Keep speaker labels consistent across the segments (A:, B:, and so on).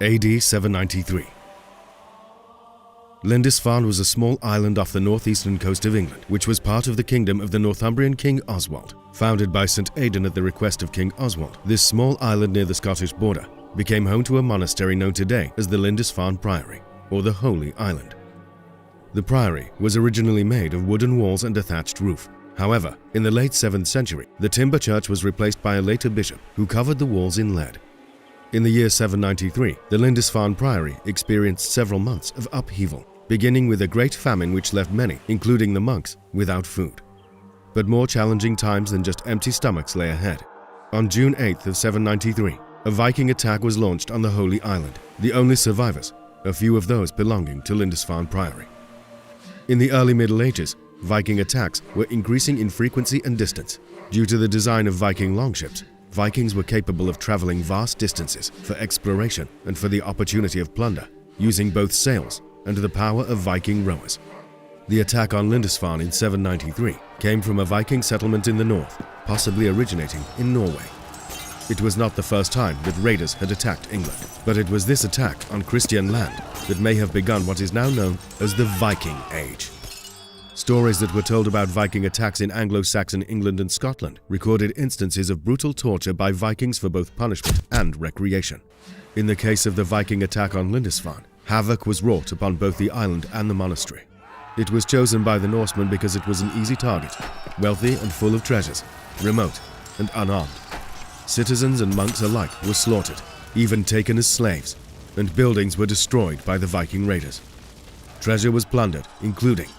A: AD 793. Lindisfarne was a small island off the northeastern coast of England, which was part of the kingdom of the Northumbrian King Oswald. Founded by St. Aidan at the request of King Oswald, this small island near the Scottish border became home to a monastery known today as the Lindisfarne Priory, or the Holy Island. The priory was originally made of wooden walls and a thatched roof. However, in the late 7th century, the timber church was replaced by a later bishop who covered the walls in lead. In the year 793, the Lindisfarne Priory experienced several months of upheaval, beginning with a great famine which left many, including the monks, without food. But more challenging times than just empty stomachs lay ahead. On June 8th of 793, a Viking attack was launched on the Holy Island. The only survivors, a few of those belonging to Lindisfarne Priory. In the early Middle Ages, Viking attacks were increasing in frequency and distance. Due to the design of Viking longships, Vikings were capable of traveling vast distances for exploration and for the opportunity of plunder, using both sails and the power of Viking rowers. The attack on Lindisfarne in 793 came from a Viking settlement in the north, possibly originating in Norway. It was not the first time that raiders had attacked England, but it was this attack on Christian land that may have begun what is now known as the Viking Age. Stories that were told about Viking attacks in Anglo-Saxon England and Scotland recorded instances of brutal torture by Vikings for both punishment and recreation. In the case of the Viking attack on Lindisfarne, havoc was wrought upon both the island and the monastery. It was chosen by the Norsemen because it was an easy target, wealthy and full of treasures, remote and unarmed. Citizens and monks alike were slaughtered, even taken as slaves, and buildings were destroyed by the Viking raiders. Treasure was plundered, including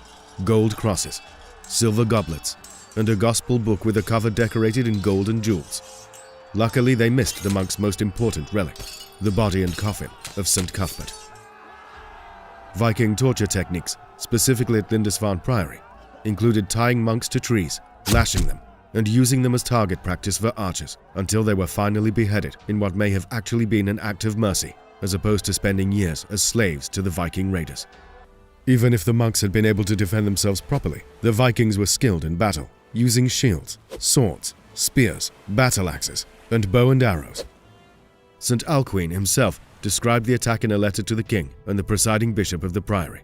A: gold crosses, silver goblets, and a gospel book with a cover decorated in gold and jewels. Luckily, they missed the monk's most important relic, the body and coffin of St. Cuthbert. Viking torture techniques, specifically at Lindisfarne Priory, included tying monks to trees, lashing them, and using them as target practice for archers until they were finally beheaded in what may have actually been an act of mercy, as opposed to spending years as slaves to the Viking raiders. Even if the monks had been able to defend themselves properly, the Vikings were skilled in battle, using shields, swords, spears, battle axes, and bow and arrows. St. Alcuin himself described the attack in a letter to the king and the presiding bishop of the priory.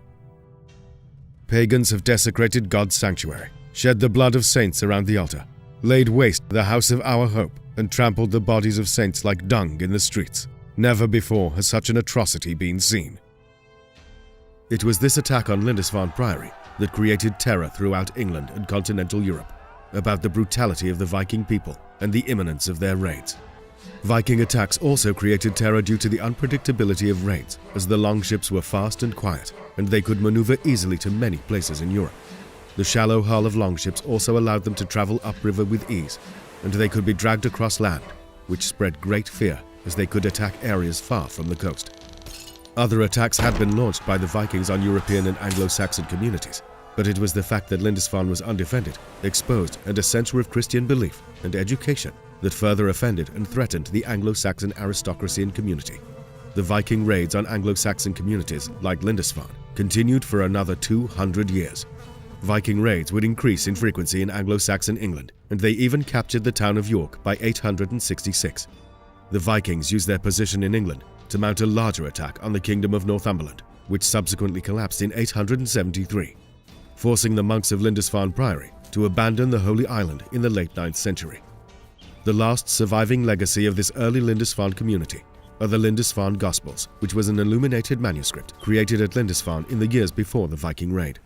A: Pagans have desecrated God's sanctuary, shed the blood of saints around the altar, laid waste the house of our hope, and trampled the bodies of saints like dung in the streets. Never before has such an atrocity been seen. It was this attack on Lindisfarne Priory that created terror throughout England and continental Europe about the brutality of the Viking people and the imminence of their raids. Viking attacks also created terror due to the unpredictability of raids, as the longships were fast and quiet, and they could maneuver easily to many places in Europe. The shallow hull of longships also allowed them to travel upriver with ease, and they could be dragged across land, which spread great fear as they could attack areas far from the coast. Other attacks had been launched by the Vikings on European and Anglo-Saxon communities, but it was the fact that Lindisfarne was undefended, exposed, and a center of Christian belief and education that further offended and threatened the Anglo-Saxon aristocracy and community. The Viking raids on Anglo-Saxon communities, like Lindisfarne, continued for another 200 years. Viking raids would increase in frequency in Anglo-Saxon England, and they even captured the town of York by 866. The Vikings used their position in England to mount a larger attack on the Kingdom of Northumberland, which subsequently collapsed in 873, forcing the monks of Lindisfarne Priory to abandon the Holy Island in the late 9th century. The last surviving legacy of this early Lindisfarne community are the Lindisfarne Gospels, which was an illuminated manuscript created at Lindisfarne in the years before the Viking raid.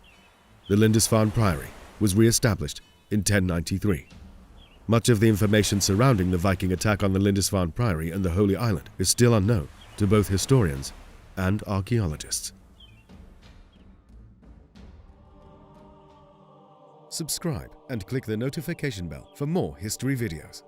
A: The Lindisfarne Priory was re-established in 1093. Much of the information surrounding the Viking attack on the Lindisfarne Priory and the Holy Island is still unknown to both historians and archaeologists. Subscribe and click the notification bell for more history videos.